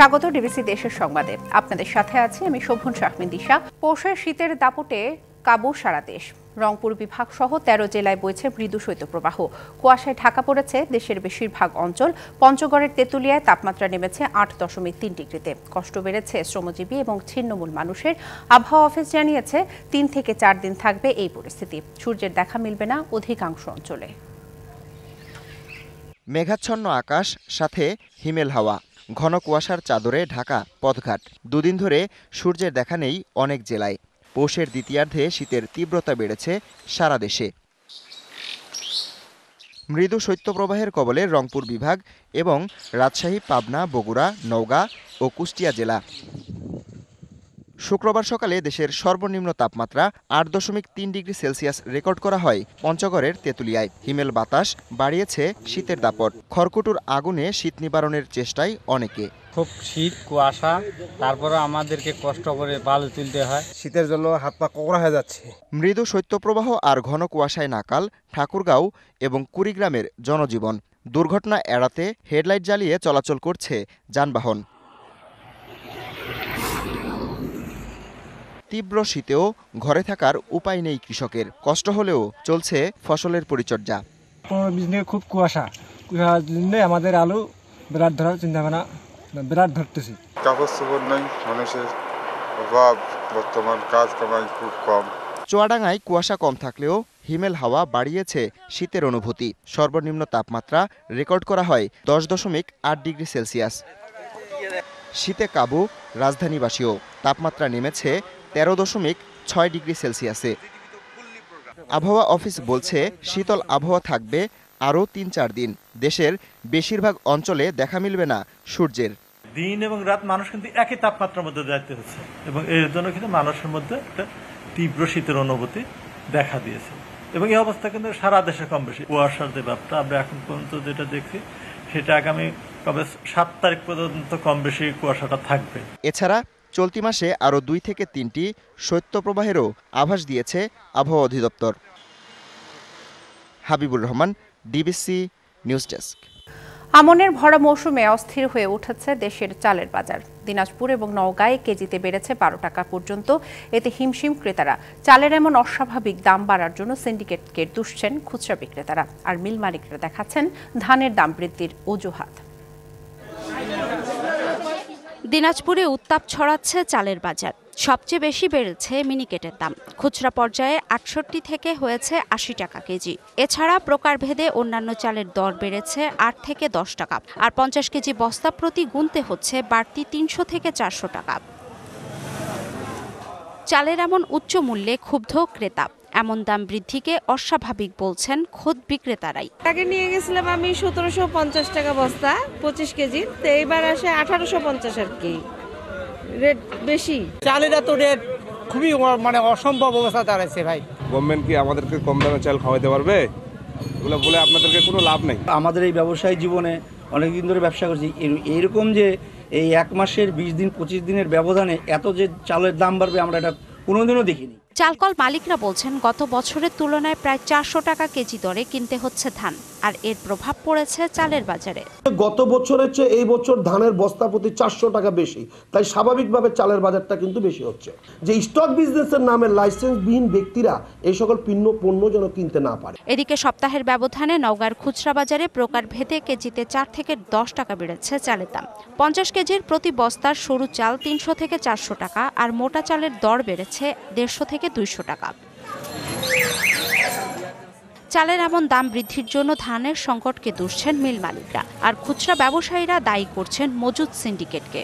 স্বাগত ডিবিসি দেশের সংবাদে। আপনাদের সাথে আছি আমি শোভন শাহমিন দিশা। পৌষের শীতের দাপটে কাবু সারা দেশ। রংপুর বিভাগ সহ 13 জেলায় বইছে মৃদু শৈত্যপ্রবাহ। কুয়াশায় ঢাকা পড়েছে দেশের বেশিরভাগ অঞ্চল। পঞ্চগড়ের তেঁতুলিয়ায় তাপমাত্রা নেমেছে 8.3 ডিগ্রিতে। কষ্ট বেড়েছে শ্রমজীবী এবং ছিন্নমূল মানুষের। আবহাওয়া অফিস জানিয়েছে 3 থেকে 4 দিন থাকবে এই পরিস্থিতি। সূর্যের দেখা মিলবে না অধিকাংশ অঞ্চলে। মেঘাচ্ছন্ন আকাশ, সাথে হিমেল হাওয়া, ঘন কুয়াশার চাদরে ঢাকা পথঘাট। দুদিন ধরে সূর্যের দেখা নেই অনেক জেলায়। পৌষের দ্বিতীয়ার্ধে শীতের তীব্রতা বেড়েছে সারা দেশে। মৃদু শৈত্যপ্রবাহের কবলে রংপুর বিভাগ এবং রাজশাহী, পাবনা, বগুড়া, নওগাঁ ও কুষ্টিয়া জেলা। শুক্রবার সকালে দেশের সর্বনিম্ন তাপমাত্রা 8.3 ডিগ্রি সেলসিয়াস রেকর্ড করা হয় পঞ্চগড়ের তেঁতুলিয়ায়। হিমেল বাতাস বাড়িয়েছে শীতের দাপট। খড়কুটোর আগুনে শীত নিবারণের চেষ্টায় অনেকে। খুব শীত, কুয়াশা, তারপরে আমাদেরকে কষ্ট করে বালু তুলতে হয়। শীতের জন্য হাত পা কোকড়া হয়ে যাচ্ছে। মৃদু শৈত্যপ্রবাহ আর ঘন কুয়াশায় নাকাল ঠাকুরগাঁও এবং কুড়িগ্রামের জনজীবন। দুর্ঘটনা এড়াতে হেডলাইট জ্বালিয়ে চলাচল করছে যানবাহন। তীব্র শীতেও ঘরে থাকার উপায় নেই কৃষকের। কষ্ট হলেও চলছে ফসলের পরিচর্যা। 15-20 দিনে খুব কুয়াশা জন্য আমাদের আলু বিরাট ধরার চিন্তা ভাবনা বিরাট ধরতেছি। কাগজ চোপড় নাই, মানুষের অভাব, বর্তমান কাজ কামাই খুব কম। চুয়াডাঙ্গায় কুয়াশা কম থাকলেও হিমেল হাওয়া বাড়িয়েছে শীতের অনুভূতি। সর্বনিম্ন তাপমাত্রা রেকর্ড করা হয় 10.8 ডিগ্রি সেলসিয়াস। শীতে কাবু রাজধানীবাসীও। তাপমাত্রা নেমেছে 13.6 ডিগ্রি সেলসিয়াসে। আবহাওয়া অফিস বলছে শীতল আবহাওয়া থাকবে আরও 3-4 দিন। দেশের বেশিরভাগ অঞ্চলে দেখা মিলবে না সূর্যের। দিন এবং রাত মানুষ কিন্তু একই তাপমাত্রার মধ্যে যাইতে হচ্ছে এবং এর জন্য কিন্তু মানুষের মধ্যে একটা তীব্র শীতের অনুভূতি দেখা দিয়েছে এবং এই অবস্থা কিন্তু সারা দেশে কম বেশি। কুয়াশার যে ব্যাপারটা আমরা এখন পর্যন্ত যেটা দেখি সেটা আগামী কবে 7 তারিখ পর্যন্ত কম বেশি কুয়াশাটা থাকবে। এছাড়া চলতি মাসে আরও 2 থেকে 3টি শৈত্যপ্রবাহেরও আভাস দিয়েছে আবহাওয়া অধিদপ্তর। Habibur Rahman, DBC news desk. আমনের ভরা মৌসুমে অস্থির হয়ে উঠেছে দেশের চালের বাজার। দিনাজপুর এবং নওগাঁয় কেজিতে বেড়েছে 12 টাকা পর্যন্ত। এতে হিমশিম ক্রেতারা। চালের এমন অস্বাভাবিক দাম বাড়ার জন্য সিন্ডিকেটকে দুষছেন খুচরা বিক্রেতারা, আর মিল মালিকরা দেখাচ্ছেন ধানের দাম বৃদ্ধির অজুহাত। দিনাজপুরে উত্তাপ ছড়াচ্ছে চালের বাজার। সবচেয়ে বেশি বেড়েছে মিনিকেটের দাম। খুচরা পর্যায়ে 68 থেকে হয়েছে 80 টাকা কেজি। এছাড়া প্রকারভেদে অন্যান্য চালের দর বেড়েছে 8 থেকে 10 টাকা, আর 50 কেজি বস্তা প্রতি গুনতে হচ্ছে বাড়তি 300 থেকে 400 টাকা। চালের এমন উচ্চ মূল্যে ক্ষুব্ধ ক্রেতা। এমন দাম বৃদ্ধিকে অস্বাভাবিক বলছেন খোদ বিক্রেতারাই। আগে নিয়ে গেছিলাম আমি 1750 টাকা বস্তা 25 কেজি, তো এইবার আসে 1850 আর কি। রেট বেশি। চালের এত রেট খুবই অসম্ভব অবস্থা দাঁড়াচ্ছে ভাই। গভর্নমেন্ট কি আমাদেরকে কম দামে চাল খাওয়াতে পারবে? এগুলো বলে আপনাদেরকে কোনো লাভ নেই। আমাদের এই ব্যবসায়ী জীবনে অনেকদিন ধরে ব্যবসা করছি, এইরকম যে এই 1 মাসের 20 দিন 25 দিনের ব্যবধানে এত যে চালের দাম বাড়বে আমরা এটা কোনোদিনও দেখিনি। চালকল মালিকরা বলছেন গত বছরের তুলনায় প্রায় 400 টাকা কেজি দরে কিনতে হচ্ছে ধান, আর এর প্রভাব পড়েছে চালের বাজারে। গত বছরের চেয়ে এই বছর ধানের বস্তা প্রতি 400 টাকা বেশি, তাই স্বাভাবিকভাবে চালের বাজারটা কিন্তু বেশি হচ্ছে। যে স্টক বিজনেসের নামে লাইসেন্সবিহীন ব্যক্তিরা এই সকল পণ্য যেন কিনতে না পারে। এদিকে সপ্তাহের ব্যবধানে নওগাঁর খুচরা বাজারে প্রকারভেদে কেজিতে 4 থেকে 10 টাকা বেড়েছে চালের দাম। 50 কেজির প্রতি বস্তার সরু চাল 300 থেকে 400 টাকা, আর মোটা চালের দর বেড়েছে 150 থেকে 200 টাকা। চালের এমন দাম বৃদ্ধির জন্য ধানের সংকটকে দুষছেন মিল মালিকরা, আর খুচরা ব্যবসায়ীরা দায়ী করছেন মজুদ সিন্ডিকেটকে।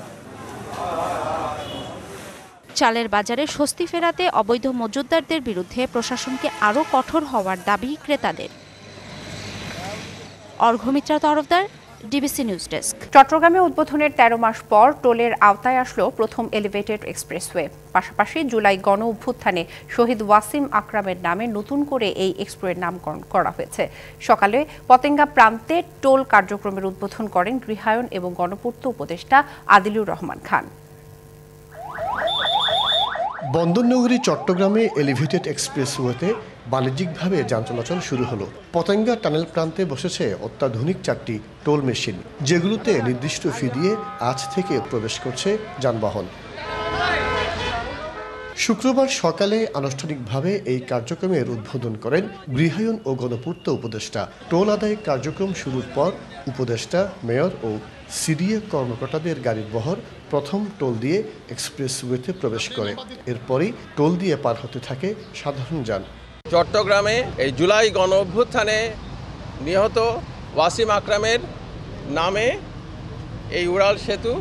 চালের বাজারে স্বস্তি ফেরাতে অবৈধ মজুতদারদের বিরুদ্ধে প্রশাসনকে আরও কঠোর হওয়ার দাবি ক্রেতাদের। Arghamitra Tarafdar, DBC news desk. চট্টগ্রামে উদ্বোধনের 13 মাস পর টোলের আওতায় আসলো প্রথম এলিভেটেড এক্সপ্রেসওয়ে। পাশাপাশি জুলাই গণ অভ্যুত্থানে শহীদ ওয়াসিম আকরামের নামে নতুন করে এই এক্সপ্রেসওয়ের নামকরণ করা হয়েছে। সকালে পতেঙ্গা প্রান্তে টোল কার্যক্রমের উদ্বোধন করেন গৃহায়ন এবং গণপূর্ত উপদেষ্টা আদিলুর রহমান খান। বন্দরনগরী চট্টগ্রামে এলিভেটেড এক্সপ্রেসওয়েতে বাণিজ্যিকভাবে যান চলাচল শুরু হলো। পতেঙ্গা টানেল প্রান্তে বসেছে অত্যাধুনিক 4টি টোল মেশিন, যেগুলোতে নির্দিষ্ট ফি দিয়ে আজ থেকে প্রবেশ করছে যানবাহন। শুক্রবার সকালে আনুষ্ঠানিকভাবে এই কার্যক্রমের উদ্বোধন করেন গৃহায়ন ও গণপূর্ত উপদেষ্টা। টোল আদায় কার্যক্রম শুরুর পর উপদেষ্টা, মেয়র ও সিডিএ কর্মকর্তাদের গাড়ির বহর প্রথম টোল দিয়ে এক্সপ্রেসওয়েতে প্রবেশ করে। এরপরই টোল দিয়ে পার হতে থাকে সাধারণ যান। চট্টগ্রামে এই জুলাই গণ অভ্যুত্থানে নিহত ওয়াসিম আকরামের নামে এই উড়াল সেতু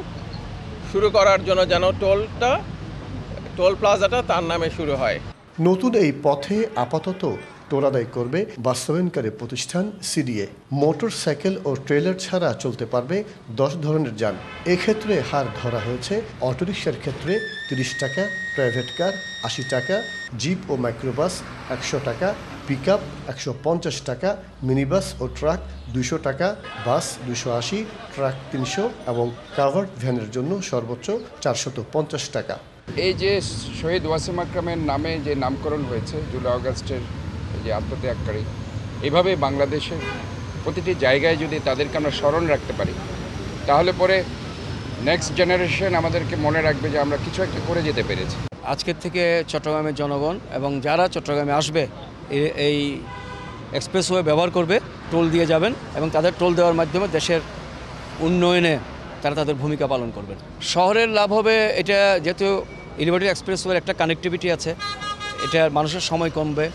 শুরু করার জন্য যেন টোল প্লাজাটা তার নামে শুরু হয়। নতুন এই পথে আপাতত টোল আদায় করবে বাস্তবায়নকারী প্রতিষ্ঠান সিডিএ। মোটরসাইকেল ও ট্রেলার ছাড়া চলতে পারবে 10 ধরনের যান। এক্ষেত্রে হার ধরা হয়েছে অটোরিকশার ক্ষেত্রে 30 টাকা, প্রাইভেট কার 80 টাকা, জিপ ও মাইক্রোবাস 100 টাকা, পিকআপ 150 টাকা, মিনিবাস ও ট্রাক 200 টাকা, বাস 280, ট্রাক 300 এবং কাভার্ড ভ্যানের জন্য সর্বোচ্চ 450 টাকা। এই যে শহীদ ওয়াসিম আকরামের নামে যে নামকরণ হয়েছে জুলাই আগস্টের যে আত্মত্যাগকারী, এভাবে বাংলাদেশের প্রতিটি জায়গায় যদি তাদেরকে আমরা স্মরণ রাখতে পারি, তাহলে পরে নেক্সট জেনারেশন আমাদেরকে মনে রাখবে যে আমরা কিছু একটা করে যেতে পেরেছি। আজকের থেকে চট্টগ্রামের জনগণ এবং যারা চট্টগ্রামে আসবে এই এক্সপ্রেসওয়ে ব্যবহার করবে, টোল দিয়ে যাবেন এবং তাদের টোল দেওয়ার মাধ্যমে দেশের উন্নয়নে তারা তাদের ভূমিকা পালন করবেন। শহরের লাভ হবে, এটা যেহেতু এলিভেটেড এক্সপ্রেসওয়ের একটা কানেক্টিভিটি আছে, এটা মানুষের সময় কমবে।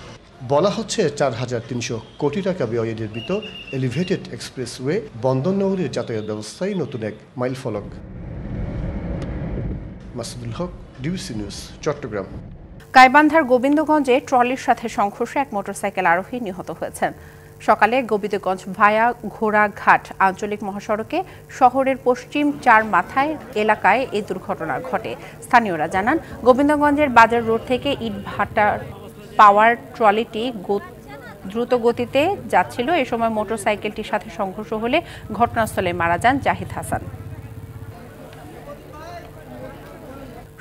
বলা হচ্ছে 4300 কোটি টাকা ব্যয়ে নির্মিত এলিভেটেড এক্সপ্রেসওয়ে বন্দরনগরীর যাতায়াত ব্যবস্থায় নতুন এক মাইলফলক। মাসুদুল হক, ডিবিসি নিউজ, চট্টগ্রাম। গাইবান্ধার গোবিন্দগঞ্জে ট্রলির সাথে সংঘর্ষে এক মোটরসাইকেল আরোহী নিহত হয়েছেন। সকালে গোবিন্দগঞ্জ ভায়া ঘোড়াঘাট আঞ্চলিক মহাসড়কে শহরের পশ্চিম 4 মাথায় এলাকায় এই দুর্ঘটনা ঘটে। স্থানীয়রা জানান, গোবিন্দগঞ্জের বাজার রোড থেকে ইটভাটার পাওয়ার ট্রলিটি দ্রুত গতিতে যাচ্ছিল। এ সময় মোটরসাইকেলটির সাথে সংঘর্ষ হলে ঘটনাস্থলে মারা যান জাহিদ হাসান।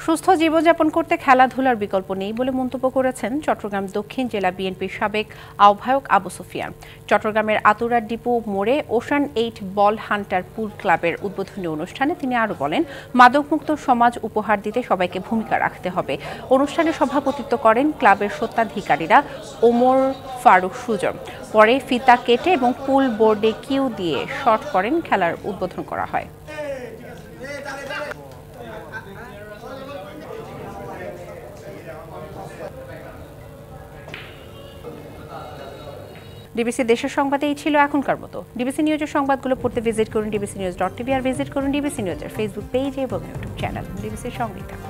সুস্থ জীবনযাপন করতে খেলাধুলার বিকল্প নেই বলে মন্তব্য করেছেন চট্টগ্রাম দক্ষিণ জেলা বিএনপির সাবেক আহ্বায়ক আবু সুফিয়ান। চট্টগ্রামের আতুরার ডিপো মোড়ে ওশান 8 বল হান্টার পুল ক্লাবের উদ্বোধনী অনুষ্ঠানে তিনি আরও বলেন, মাদকমুক্ত সমাজ উপহার দিতে সবাইকে ভূমিকা রাখতে হবে। অনুষ্ঠানে সভাপতিত্ব করেন ক্লাবের স্বত্বাধিকারীরা ওমর ফারুক সুজন। পরে ফিতা কেটে এবং পুল বোর্ডে কিউ দিয়ে শট করেন খেলার উদ্বোধন করা হয়। ডিবিসি দেশের সংবাদে এই ছিল এখনকার মতো। ডিবিসি নিউজের সংবাদগুলো পড়তে ভিজিট করুন dbcnews.tv আর ভিজিট করুন ডিবিসি নিউজের ফেসবুক পেজ এবং ইউটিউব চ্যানেল। ডিবিসির সঙ্গেই থাকুন।